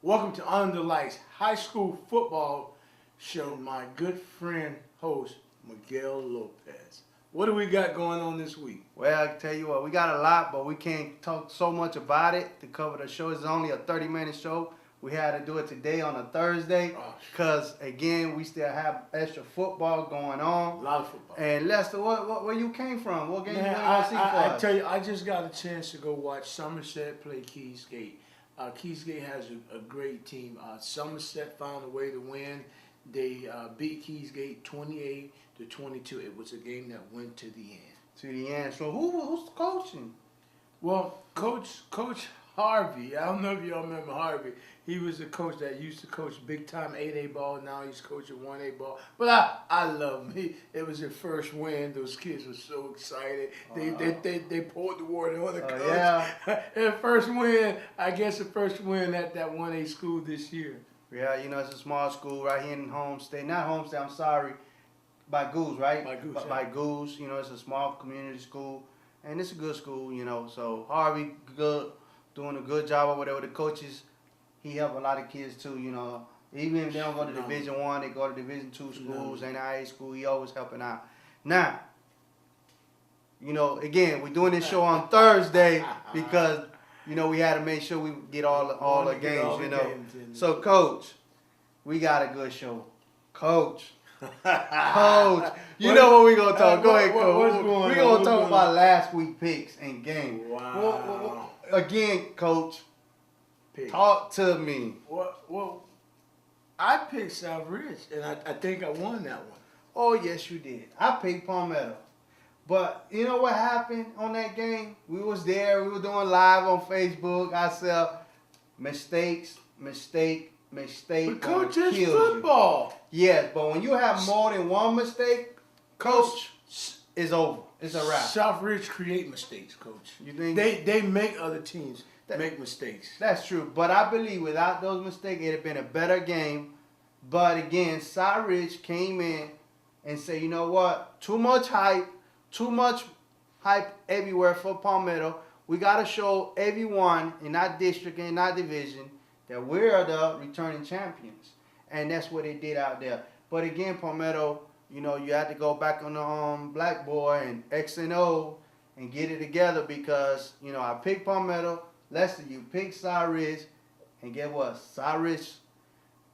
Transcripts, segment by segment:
Welcome to Under the Lights High School Football Show. My good friend, host, Miguel Lopez. What do we got going on this week? Well, I tell you what, we got a lot, but we can't talk so much about it to cover the show. It's only a 30-minute show. We had to do it today on a Thursday because, again, we still have extra football going on. A lot of football. And Lester, where you came from? What game you want to see for I us? tell you, I just got a chance to go watch Somerset play Keys Gate. Keys Gate has a great team. Somerset found a way to win. They beat Keys Gate 28-22. It was a game that went to the end. To the end. So who's coaching? Well, Coach Harvey. I don't know if y'all remember Harvey. He was the coach that used to coach big-time 8A ball. Now he's coaching 1A ball. But I love him. It was their first win. Those kids were so excited. They poured the water on the coach. Yeah. Their first win, I guess the first win at that 1A school this year. Yeah, you know, it's a small school right here in Homestead. Not Homestead, I'm sorry. By Goose, right? By Goose, By Goose, you know, it's a small community school. And it's a good school, you know. So Harvey, good, doing a good job over there with the coaches. He helped a lot of kids too, you know. Even if they don't go to Division I, they go to Division II schools, NIA school. He always helping out. Now, you know, again, we're doing this show on Thursday because, you know, we had to make sure we get all the games, you know. So, Coach, we got a good show. Coach, you know what we're going to talk. Go ahead, Coach. We're going to talk about last week's picks and game. Wow. Again, Coach, talk to me. Well, I picked South Ridge, and I think I won that one. Oh, yes, you did. I picked Palmetto. But you know what happened on that game? We was there. We were doing live on Facebook. I said, mistake. But Coach, it's football. Yes, but when you have more than one mistake, Coach, it's over. It's a wrap. South Ridge create mistakes, Coach. You think they make other teams make mistakes? That's true. But I believe without those mistakes, it'd have been a better game. But again, South Ridge came in and said, you know what? Too much hype everywhere for Palmetto. We got to show everyone in our district and in our division that we're the returning champions. And that's what they did out there. But again, Palmetto, you know, you had to go back on the blackboard and X and O and get it together because, you know, I picked Palmetto. Lester, you picked South Ridge. And get what? South Ridge,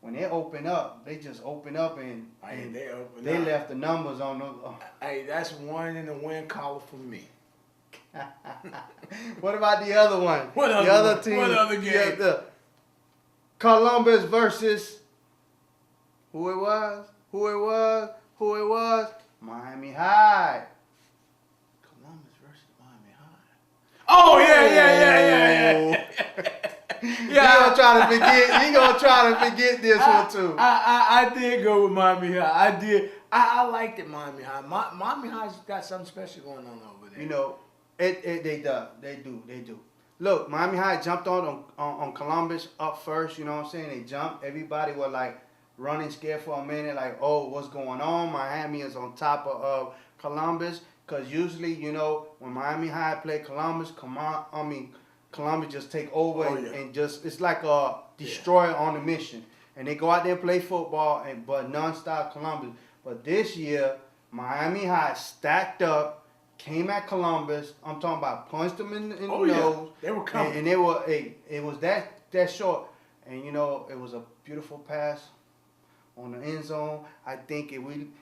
when they open up, they just open up and they left the numbers on them. Hey, that's one in the win column for me. What about the other one? What other team? What other game? The Columbus versus who it was? Miami High. Columbus versus Miami High. Oh yeah. Yeah, he gonna try to forget this one too. I did go with Miami High. I did. I liked it, Miami High. Miami High's got something special going on over there. You know, they do. Look, Miami High jumped on Columbus up first. You know what I'm saying? They jumped. Everybody was like running scared for a minute, like, oh, what's going on? Miami is on top of Columbus, because usually, you know, when Miami High play Columbus, Columbus just take over and just, it's like a destroyer on a mission. And they go out there and play football, but nonstop Columbus. But this year, Miami High stacked up, came at Columbus. I'm talking about punched them in the nose. They were coming. And they were, it was that short. And, you know, it was a beautiful pass on the end zone. I think if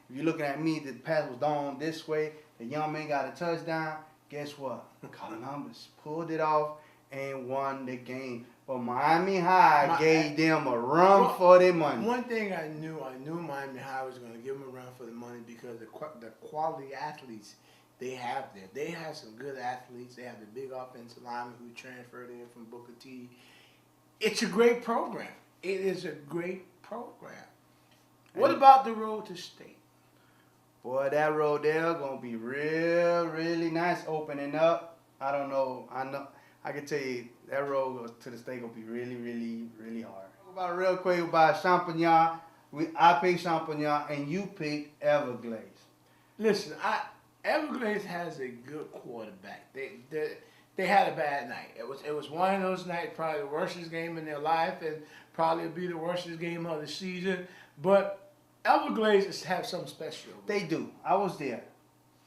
you're looking at me, the pass was down this way. The young man got a touchdown. Guess what? Columbus pulled it off and won the game. But Miami High gave them a run for their money. One thing I knew Miami High was going to give them a run for the money because the quality athletes they have there. They have some good athletes. They have the big offensive lineman who transferred in from Booker T. It's a great program. It is a great program. What about the road to state? Boy, that road there going to be really nice opening up. I don't know. I can tell you that road to the state going to be really hard. Talk about real quick about Champagnat. I picked Champagnat and you picked Everglades. Listen, Everglades has a good quarterback. they had a bad night. It was one of those nights, probably the worst game in their life, and probably be the worst game of the season. But Everglades have something special. They do. I was there,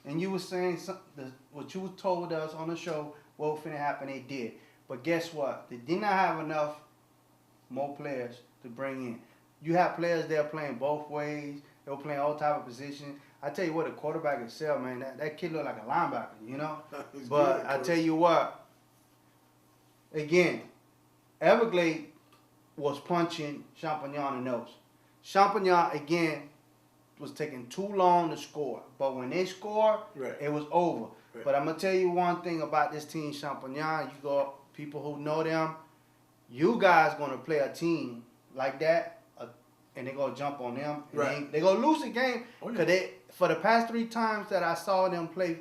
and you were saying what you told us on the show. What was finna happen? They did. But guess what? They did not have enough more players to bring in. You have players there playing both ways. They were playing all type of positions. I tell you what, the quarterback itself, man, that kid looked like a linebacker, you know? But good, I tell you what, again, Everglades was punching Champagnat in the nose. Champagnat, again, was taking too long to score. But when they scored, it was over. Right. But I'm going to tell you one thing about this team, Champagnat. You got people who know them. You guys going to play a team like that, and they're going to jump on them. And they're going to lose the game. Because for the past 3 times that I saw them play,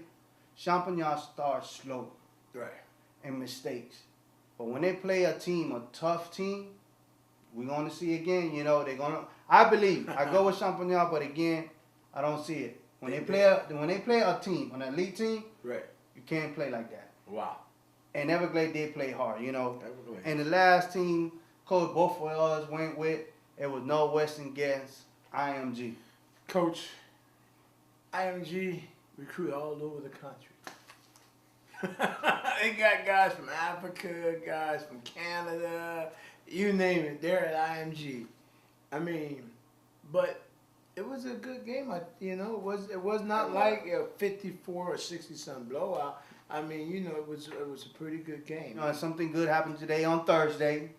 Champagnat starts slow. Right. And mistakes. But when they play a team, a tough team, we're going to see again, you know, they're going to, I believe, I go with Champagnat, but again, I don't see it. When they play a team, an elite team, you can't play like that. Wow. And Everglades did play hard, you know. And the last team, Coach, both of us went with, it was Northwestern against IMG. Coach, IMG recruit all over the country. They got guys from Africa, guys from Canada, you name it, they're at IMG. I mean, but it was a good game. You know, it was not like a 54 or 60-something blowout. I mean, you know, it was a pretty good game. You know, something good happened today on Thursday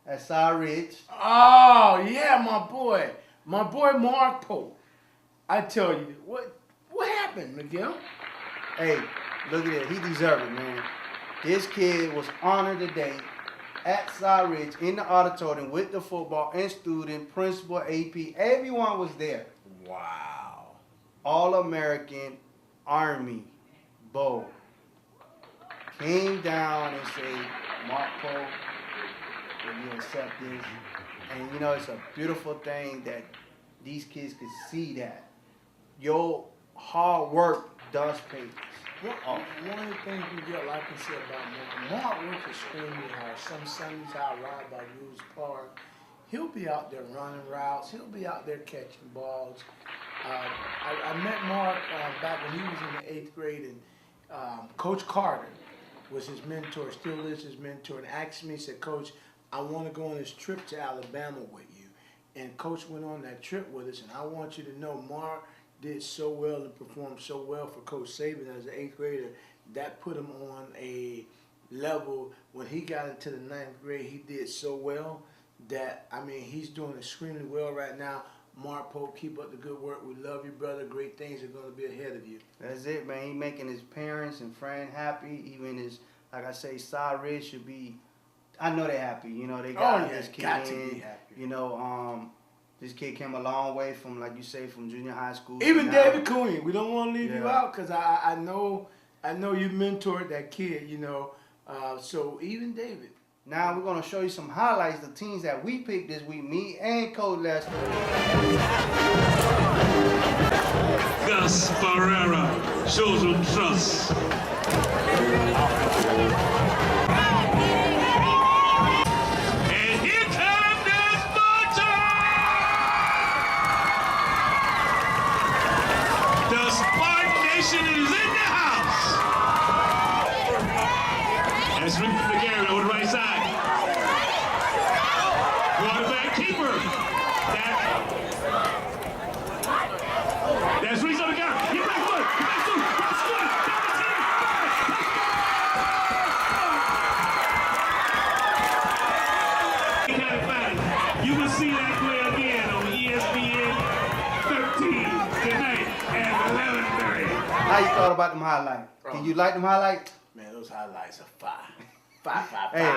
at Sour Ridge. Oh yeah, my boy Mark Pope. I tell you, what happened, Miguel? Hey, look at it. He deserved it, man. This kid was honored today at Sour Ridge in the auditorium with the football and student, principal, AP. Everyone was there. Wow. All-American Army Bowl. Came down and said, Mark Pope, will you accept this? And you know, it's a beautiful thing that these kids could see that your hard work does pay. One of the things we get, like I said about Mark works extremely hard. Some Sundays I'll ride by Lewis Park. He'll be out there running routes. He'll be out there catching balls. I met Mark back when he was in the 8th grade, and Coach Carter was his mentor, still is his mentor, and asked me, said, Coach, I want to go on this trip to Alabama with you. And Coach went on that trip with us, and I want you to know Mark did so well and performed so well for Coach Saban as an 8th grader. That put him on a level. When he got into the 9th grade, he did so well that, I mean, he's doing extremely well right now. Mark Pope, keep up the good work. We love you, brother. Great things are going to be ahead of you. That's it, man. He making his parents and friends happy. Even his, like I say, Sour Ridge should be, I know they're happy. You know, they got this kid got to be happy. You know, this kid came a long way from, like you say, from junior high school. Even David Cooney. We don't want to leave you out because I know you mentored that kid, you know. So even David. Now we're going to show you some highlights, the teams that we picked this week, me and Coach Lester. Gus Barrera shows him trust. And here comes this Spartan! The Spartan Nation is in the house. That's Rick McGarrett on the right side. Quarterback keeper. That's Reese on the guy. Get back foot. Get back foot. That's good. You can see that play again on ESPN 13 tonight at 11:30. How you thought about them highlights? Can you like them highlights? Man, those highlights are fire. Fire. Hey,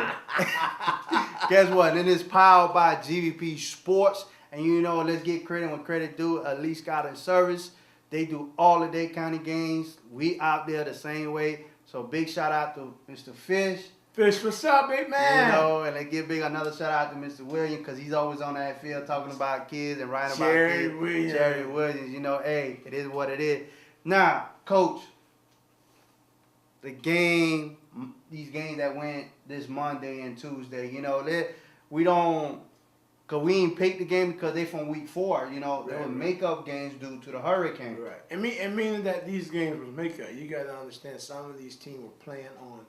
guess what? It is powered by GVP Sports. And you know, let's get credit when credit due. Elite Scouting Service. They do all of their county games. We out there the same way. So big shout out to Mr. Fish. Fish, what's up, big man? You know, and they give big another shout out to Mr. Williams because he's always on that field talking about kids and writing about kids. Jerry Williams. You know, hey, it is what it is. Now, Coach, the game these games that went this Monday and Tuesday. You know, we don't. Cause we ain't picked the game because they from week 4, you know. They were makeup games due to the hurricane. Right. And meaning that these games were makeup. You got to understand some of these teams were playing on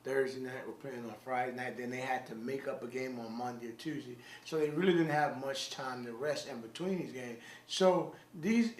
Thursday night, were playing on Friday night. Then they had to make up a game on Monday or Tuesday. So they really didn't have much time to rest in between these games. So these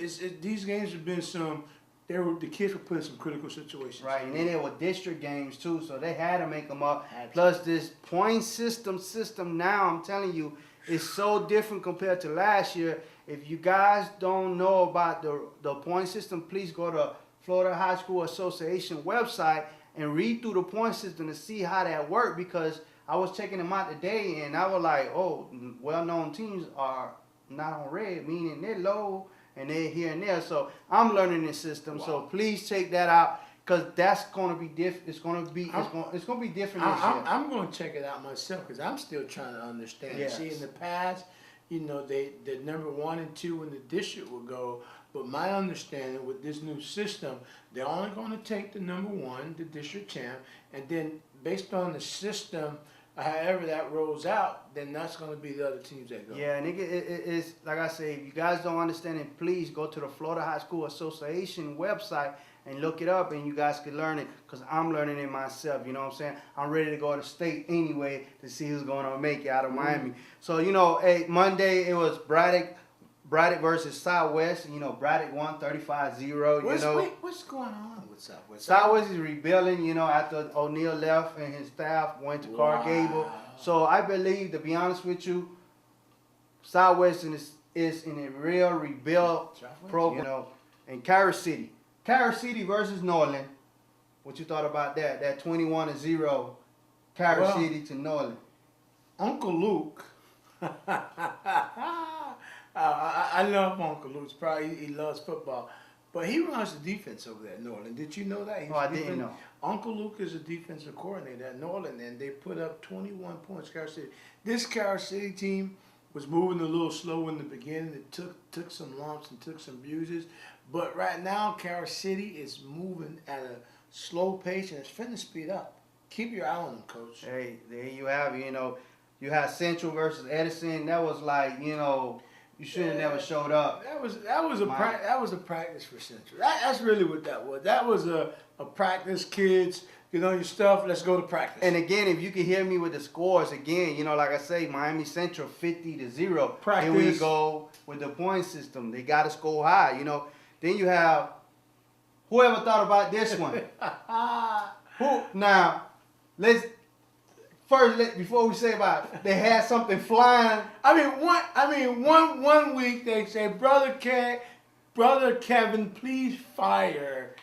games have been the kids were put in some critical situations. Right, and then there were district games too, so they had to make them up. Plus this point system now, I'm telling you, it's so different compared to last year. If you guys don't know about the point system, please go to Florida High School Association website and read through the point system to see how that works, because I was checking them out today and I was like, oh, well-known teams are not on red, meaning they're low and they're here and there. So I'm learning this system. Wow. So please check that out, because that's going to be different. It's going to be different this year. I'm going to check it out myself, because I'm still trying to understand. Yes. See, in the past, you know, the number 1 and 2 in the district will go. But my understanding with this new system, they're only going to take the number 1, the district champ, and then based on the system, however that rolls out, then that's going to be the other teams that go. Yeah, and it's like I say, if you guys don't understand it, please go to the Florida High School Association website and look it up, and you guys can learn it, because I'm learning it myself. You know what I'm saying? I'm ready to go to state anyway to see who's going to make it out of Miami. So, you know, hey, Monday it was Braddock versus Southwest. You know, Braddock won 35-0. What's going on with Southwest? Southwest is rebuilding, you know, after O'Neal left and his staff went to Clark Gable. So I believe, to be honest with you, Southwest is in a real rebuild program. You know, and Carol City versus Norland. What you thought about that? That 21-0 Carol City to Norland. Uncle Luke. I love Uncle Luke. He loves football, but he runs the defense over there at Norland. Did you know that? I didn't know. Uncle Luke is a defensive coordinator at Norland, and they put up 21 points. Carol City. This Carol City team was moving a little slow in the beginning. It took some lumps and took some bruises, but right now Carol City is moving at a slow pace, and it's finna speed up. Keep your eye on them, Coach. Hey, there you have it. You know, you had Central versus Edison. That was like, you know, you should have never showed up. That was a practice for Central. That's really what that was. That was a practice. Kids, get on your stuff. Let's go to practice. And again, if you can hear me with the scores again, you know, like I say, Miami Central 50-0. Practice. Here we go with the point system. They got to score high. You know, then you have whoever thought about this one. Now, before we say about it, they had something flying. One week they say, Brother Kevin, please fire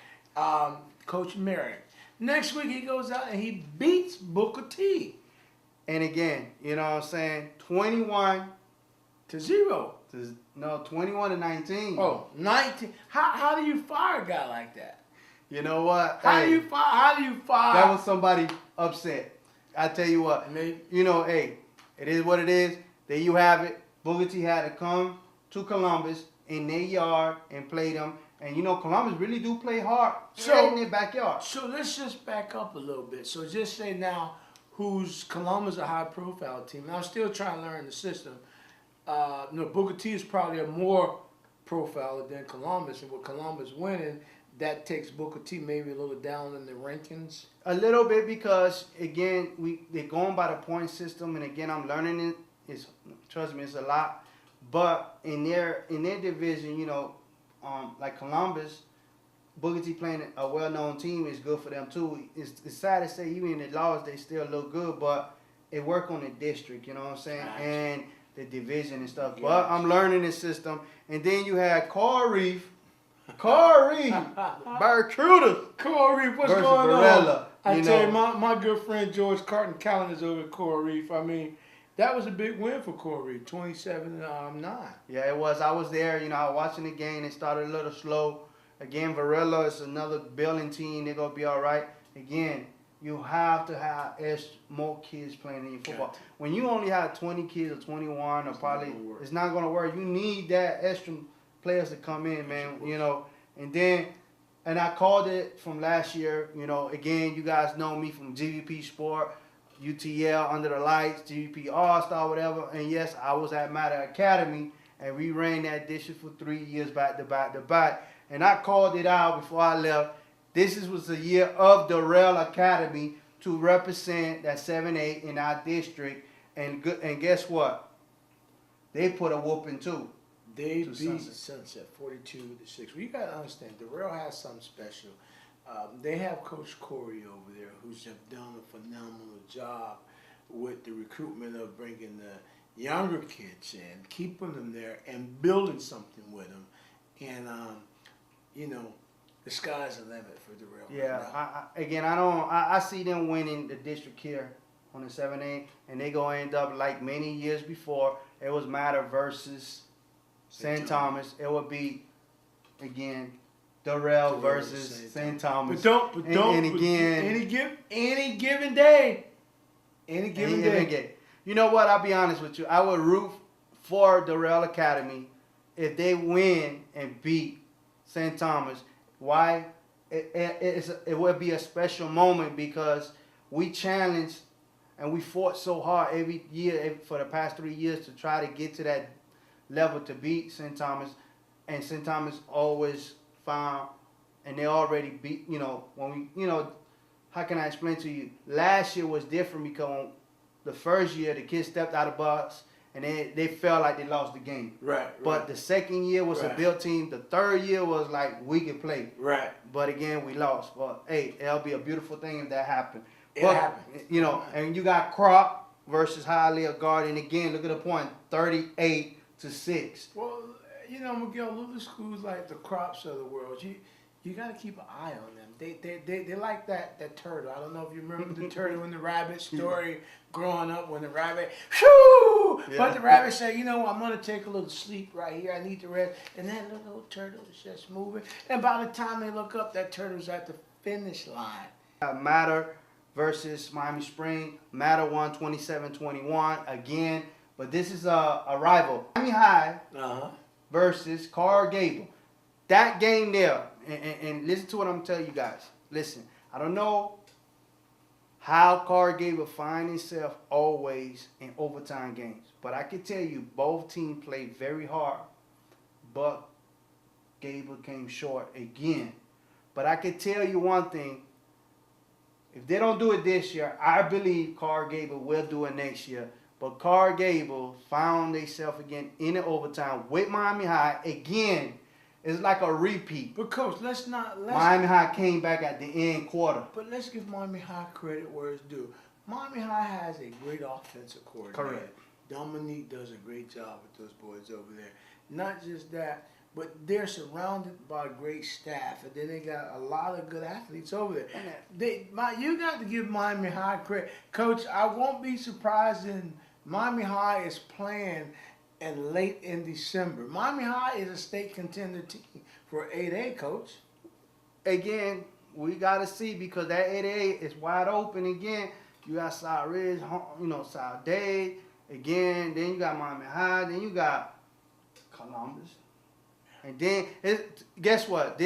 Coach Merrick. Next week he goes out and he beats Booker T. And again, you know what I'm saying? 21-0. 21-19. Oh, 19. How do you fire a guy like that? You know what? How do you fire? That was somebody upset. I tell you what. You know, hey, it is what it is. There you have it. Booker T had to come to Columbus in their yard and play them. And you know, Columbus really do play hard in their backyard. So let's just back up a little bit. So just say now, who's Columbus a high-profile team? And I'm still trying to learn the system. Booker T is probably a more profile than Columbus, and with Columbus winning, that takes Booker T maybe a little down in the rankings. A little bit, because again, they're going by the point system, and again, I'm learning it. Trust me, it's a lot. But in their division, you know, like Columbus, Booker T playing a well-known team is good for them too. It's sad to say, even in the loss, they still look good, but it work on the district, you know what I'm saying, and the division and stuff. But I'm learning this system. And then you had Corey, Barracuda. Corey, what's going on? I tell you, my good friend George Carton Callan is over at Corey. I mean, that was a big win for Corey, 27-9. Yeah, it was. I was there. You know, I was watching the game. It started a little slow. Again, Varela is another building team. They're going to be all right. Again, you have to have more kids playing in your football. When you only have 20 kids or 21 or probably, it's not going to work. You need that extra players to come in, man, you know. And then And I called it from last year. You know, again, you guys know me from GVP Sport, UTL, Under the Lights, GVP All-Star, whatever. And yes, I was at Matter Academy, and we ran that district for 3 years back to back to back. And I called it out before I left. Was the year of DERRICK Academy to represent that 7-8 in our district. And guess what? They put a whooping too. They beat Sunset 42-6. Well, you got to understand, DERRICK has something special. They have Coach Corey over there who's have done a phenomenal job with the recruitment of bringing the younger kids in, keeping them there, and building something with them. And, you know, the sky's the limit for DERRICK. Yeah, I see them winning the district here on the 7-8, and they going to end up like many years before. It was Matter versus St. Thomas. It would be, again, DERRICK versus St. Thomas. But any given day. You know what? I'll be honest with you. I would root for DERRICK Academy if they win and beat St. Thomas. Why? It would be a special moment because we challenged and we fought so hard every year for the past 3 years to try to get to that level to beat St. Thomas, and St. Thomas always found, and they already beat, you know, when we, you know, how can I explain to you? Last year was different because the first year the kids stepped out of the box and they felt like they lost the game. Right. But the second year was a built team. The third year was like we could play. Right. But again, we lost. But hey, it'll be a beautiful thing if that happened. It happened. You know, and you got Crop versus Hialeah Garden. Again, look at the point, 38-6. Well, you know, Miguel, little schools like the Crops of the world, you got to keep an eye on them. They like that turtle. I don't know if you remember the turtle in the rabbit story growing up when the rabbit, shoo! Yeah. But the rabbit said, you know, I'm going to take a little sleep right here. I need to rest. And that little turtle is just moving. And by the time they look up, that turtle's at the finish line. Matter versus Miami Spring. Matter won 27-21 again. But this is a rival. Miami High versus Coral Gable. That game there, and listen to what I'm going to tell you guys. Listen, I don't know how Coral Gable find himself always in overtime games. But I can tell you both teams played very hard. But Gable came short again. But I can tell you one thing. If they don't do it this year, I believe Coral Gable will do it next year. But Coral Gable found themselves again in the overtime with Miami High again. It's like a repeat. But Coach, Miami High came back at the end quarter. But let's give Miami High credit where it's due. Miami High has a great offensive coordinator. Correct. Dominique does a great job with those boys over there. Not just that, but they're surrounded by a great staff, and then they got a lot of good athletes over there. You got to give Miami High credit. Coach, I won't be surprised in Miami High is playing and late in December. Miami High is a state contender team for 8A, Coach. Again, we got to see because that 8A is wide open again. You got South Ridge, you know, South Day. Again, then you got Miami High. Then you got Columbus. And then, guess what?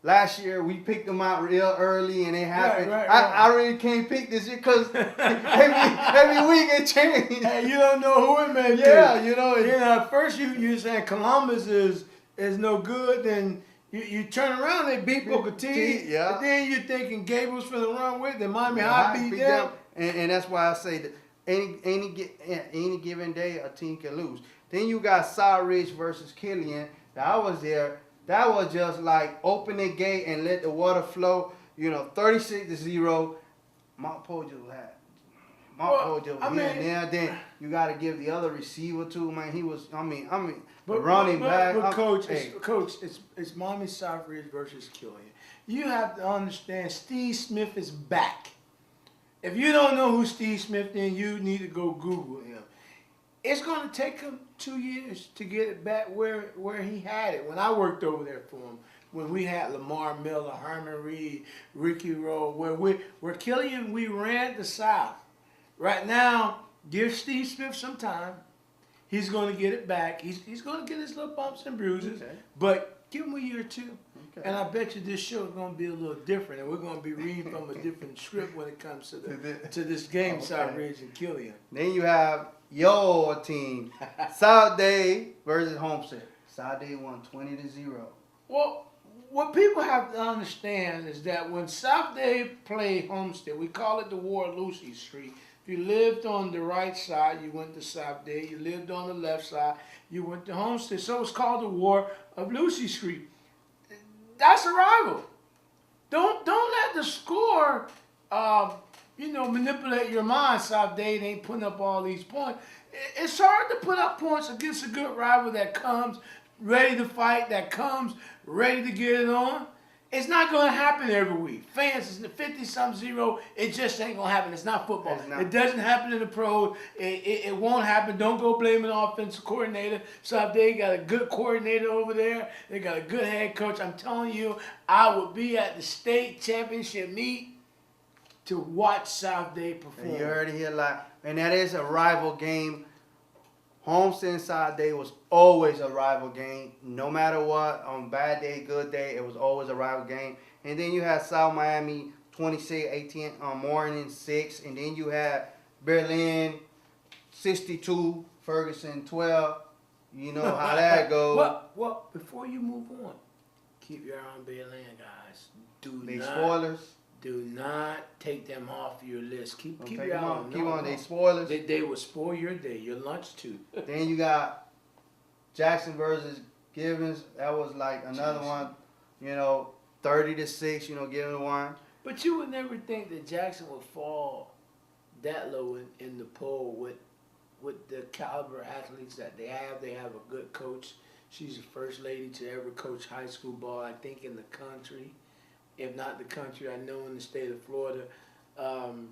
Last year, we picked them out real early, and it happened. Right. I really can't pick this year because every week it changes. Hey, you don't know who it may be. Yeah, you know. At first you're saying Columbus is no good, then you turn around, they beat Booker T. Yeah. And then you're thinking Gable's for the run with, then Miami High beat them. And that's why I say that any given day, a team can lose. Then you got South Ridge versus Killian. I was there. That was just like open the gate and let the water flow. You know, 36-0. Mount Pojo had. Then you got to give the other receiver too, man. He was. But running back. But Coach, it's Miami South Ridge versus Killian. You have to understand, Steve Smith is back. If you don't know who Steve Smith is, then you need to go Google him. It's going to take him 2 years to get it back where he had it. When I worked over there for him, when we had Lamar Miller, Herman Reed, Ricky Rowe, where Killian, we ran the South. Right now, give Steve Smith some time. He's going to get it back. He's going to get his little bumps and bruises. Okay. But Give them a year or two. Okay. And I bet you this show is going to be a little different, and we're going to be reading from a different script when it comes to this game, South Ridge and Killian. Then you have your team, South Day versus Homestead. South Day won 20-0. Well, what people have to understand is that when South Day played Homestead, we call it the War of Lucy Street. If you lived on the right side, you went to South Day. You lived on the left side, you went to Homestead. So it's called the War of Lucy Street. That's a rival. Don't let the score, manipulate your mind. South Day ain't putting up all these points. It's hard to put up points against a good rival that comes ready to fight, that comes ready to get it on. It's not going to happen every week. Fans, it's 50-0. It just ain't going to happen. It's not football. It doesn't happen in the pros. It won't happen. Don't go blaming the offensive coordinator. South Day got a good coordinator over there. They got a good head coach. I'm telling you, I would be at the state championship meet to watch South Day perform. And you heard it here live. And that is a rival game. Homestead and South Day was always a rival game. No matter what, on bad day, good day, it was always a rival game. And then you had South Miami 26-18 on morning 6. And then you had Berlin 62, Ferguson 12. You know how that goes. Well, before you move on, keep your eye on Berlin, guys. Spoilers. Do not take them off your list. Keep your eye on them. Keep on. They spoilers. They will spoil your day, your lunch too. Then you got Jackson versus Givens. That was like another one, 30-6, Givens won. But you would never think that Jackson would fall that low in the poll with the caliber athletes that they have. They have a good coach. She's the first lady to ever coach high school ball, I think, in the country. If not the country, I know in the state of Florida. I'm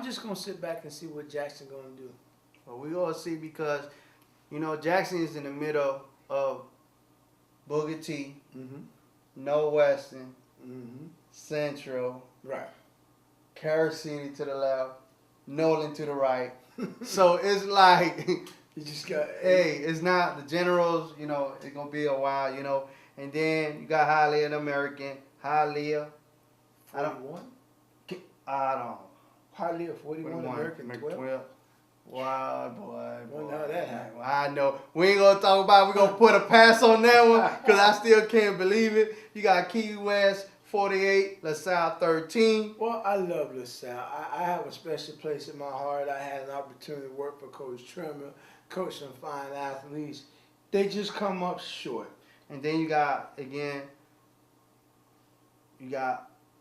just going to sit back and see what Jackson going to do. Well, we all see because, Jackson is in the middle of Booker T, Northwestern, Central, right, Carolina to the left, Nolan to the right. So it's like, you just got, it's not the Generals, it's going to be a while, And then you got Hialeah and American. Hialeah. 41? I don't know. Hialeah 41, American 12? Wow, boy. Wonder how that happened. I know. We ain't going to talk about it. We're going to put a pass on that one because I still can't believe it. You got Key West 48, LaSalle 13. Well, I love LaSalle. I have a special place in my heart. I had an opportunity to work for Coach Trimmer, coach some fine athletes. They just come up short. And then you got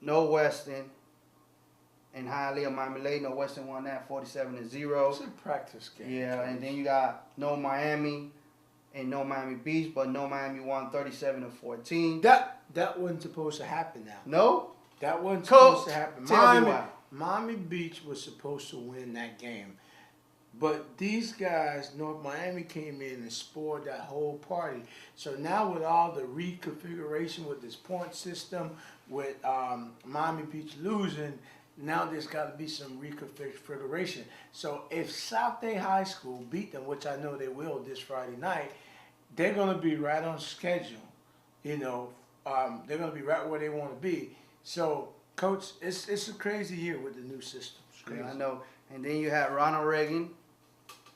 Northwestern and Hialeah, Miami-Lade. Northwestern won that 47-0. It's a practice game. Yeah, and then you got No Miami and No Miami Beach, but No Miami won 37-14. That wasn't supposed to happen now. No? That wasn't supposed to happen. Tell me why. Miami Beach was supposed to win that game. But these guys, North Miami came in and spoiled that whole party. So now with all the reconfiguration with this point system, with Miami Beach losing, now there's got to be some reconfiguration. So if South Day High School beat them, which I know they will this Friday night, they're going to be right on schedule. They're going to be right where they want to be. So, Coach, it's a crazy year with the new system. Yeah, I know. And then you had Ronald Reagan,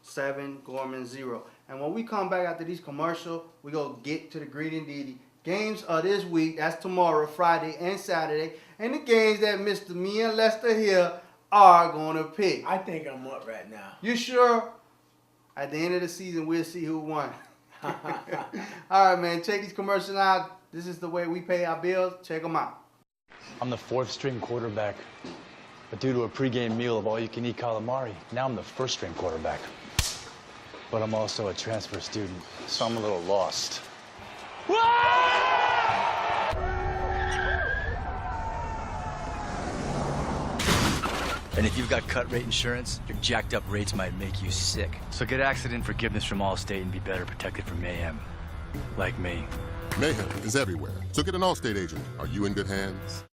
7, Gorman 0. And when we come back after these commercials, we go get to the greedy and deedy. Games are this week. That's tomorrow, Friday and Saturday. And the games that Mr. Me and Lester here are going to pick. I think I'm up right now. You sure? At the end of the season, we'll see who won. All right, man. Check these commercials out. This is the way we pay our bills. Check them out. I'm the 4th string quarterback. But due to a pregame meal of all-you-can-eat calamari, now I'm the 1st string quarterback. But I'm also a transfer student, so I'm a little lost. And if you've got cut rate insurance, your jacked up rates might make you sick. So get accident forgiveness from Allstate and be better protected from mayhem. Like me. Mayhem is everywhere. So get an Allstate agent. Are you in good hands?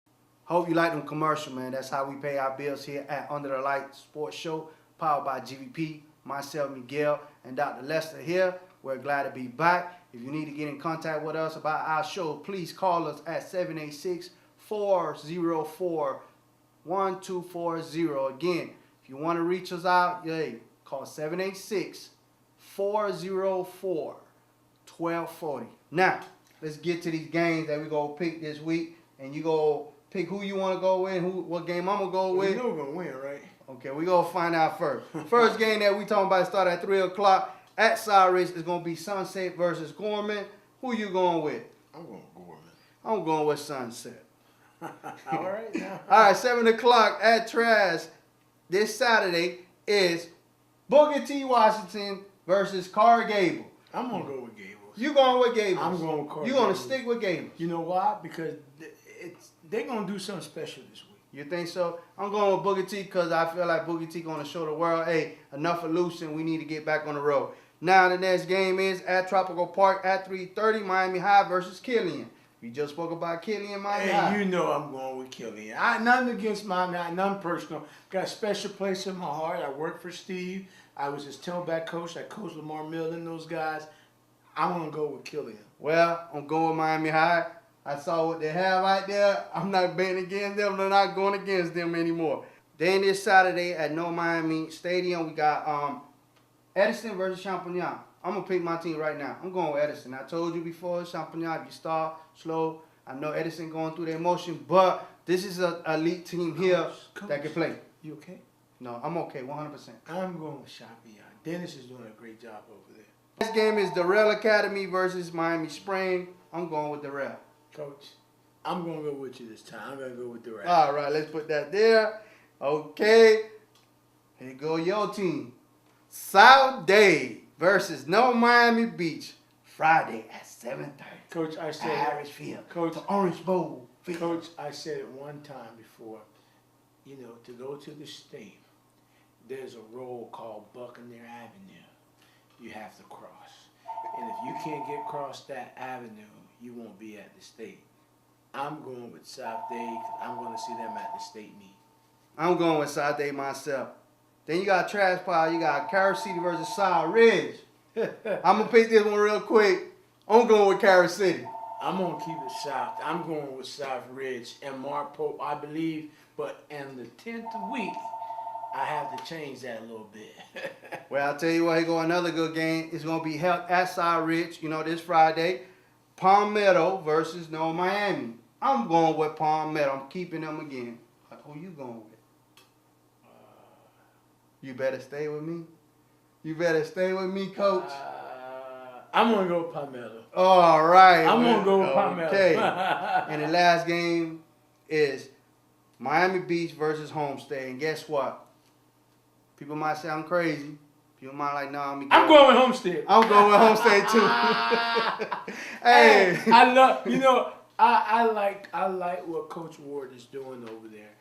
Hope you like them commercials, man. That's how we pay our bills here at Under the Light Sports Show, powered by GVP. Myself, Miguel, and Dr. Lester here. We're glad to be back. If you need to get in contact with us about our show, please call us at 786-404-1240. Again, if you want to reach us out, call 786-404-1240. Now, let's get to these games that we're going to pick this week. And you go pick who you want to go with, what game I'm going to go with. You know we're going to win, right? Okay, we're going to find out first. First game that we talking about start at 3 o'clock at Sour Ridge is going to be Sunset versus Gorman. Who you going with? I'm going Gorman. I'm going with Sunset. All right, now. All right, 7 o'clock at Trash this Saturday is Booker T. Washington versus Carl Gable. I'm going to go with Gables. You going with Gable? I'm going with Carl You going to Gables. stick with Gable? You know why? Because they're going to do something special this week. You think so? I'm going with Booker T because I feel like Booker T going to show the world, hey, enough of losing. We need to get back on the road. Now the next game is at Tropical Park at 3:30, Miami High versus Killian. We just spoke about Killian, Miami High. Hey, you know I'm going with Killian. Nothing against Miami High, nothing personal. Got a special place in my heart. I worked for Steve. I was his tailback coach. I coached Lamar Miller and those guys. I'm going to go with Killian. Well, I'm going with Miami High. I saw what they have out there. I'm not betting against them. I'm not going against them anymore. Then this Saturday at No Miami Stadium, we got Edison versus Champagnat. I'm going to pick my team right now. I'm going with Edison. I told you before, Champagnat, if you start slow, I know Edison going through their motion, but this is an elite team here that can play. You okay? No, I'm okay, 100%. I'm going with Champagnat. Dennis is doing a great job over there. Next game is Darrell Academy versus Miami Spring. I'm going with Darrell. Coach, I'm going to go with you this time. I'm going to go with Durant. All right, let's put that there. Okay. Here go your team. South Day versus No Miami Beach. Friday at 7:30. Coach, I said Harris Field. Coach, The Orange Bowl field. Coach, I said it one time before. You know, to go to the state, there's a road called Buccaneer Avenue. You have to cross. And if you can't get across that avenue, you won't be at the state. I'm going with South Day because I'm going to see them at the state meet. I'm going with South Day myself. Then you got Trash Pile. You got Carol City versus Sour Ridge. I'm going to pick this one real quick. I'm going with Carol City. I'm going to keep it South. I'm going with South Ridge and Mark Pope, I believe. But in the 10th week, I have to change that a little bit. Well, I'll tell you what, here go another good game. It's going to be held at Sour Ridge, this Friday. Palmetto versus No Miami. I'm going with Palmetto. I'm keeping them again. Who you going with? You better stay with me. You better stay with me, Coach. I'm going to go with Palmetto. All right. I'm going to go with Palmetto. Okay. And the last game is Miami Beach versus Homestead. And guess what? People might say I'm crazy. People might like, nah, I'm going with Homestead. I'm going with Homestead too. Hey. I love, I like what Coach Ward is doing over there.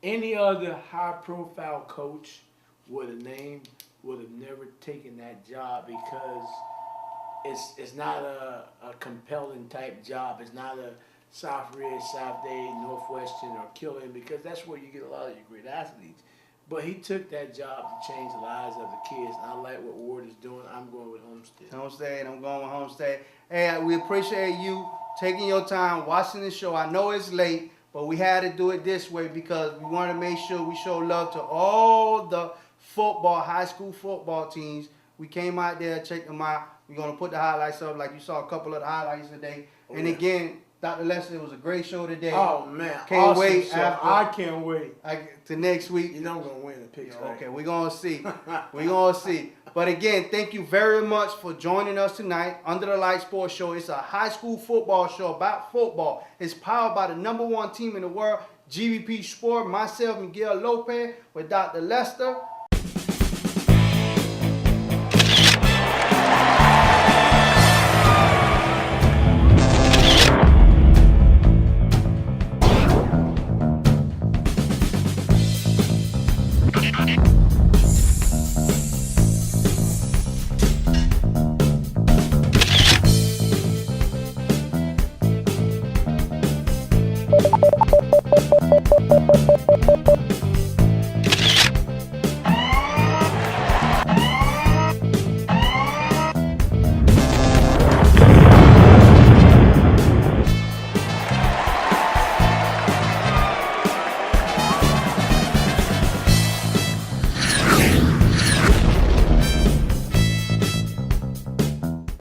Any other high-profile coach would have never taken that job because it's not a compelling type job. It's not a South Ridge, South Day, Northwestern, or Killian because that's where you get a lot of your great athletes. But he took that job to change the lives of the kids. And I like what Ward is doing. I'm going with Homestead. Homestead, I'm going with Homestead. Hey, we appreciate you taking your time watching the show. I know it's late, but we had to do it this way because we want to make sure we show love to all the high school football teams. We came out there, checked them out. We're going to put the highlights up like you saw a couple of the highlights today. And again, Dr. Lester, it was a great show today. Oh, man. Can't awesome wait. Show. I can't wait. To next week. You know I'm going to win the picks, right? Okay, we're going to see. We're going to see. But again, thank you very much for joining us tonight. Under the Light Sports Show. It's a high school football show about football. It's powered by the #1 team in the world, GVP Sport. Myself, Miguel Lopez, with Dr. Lester.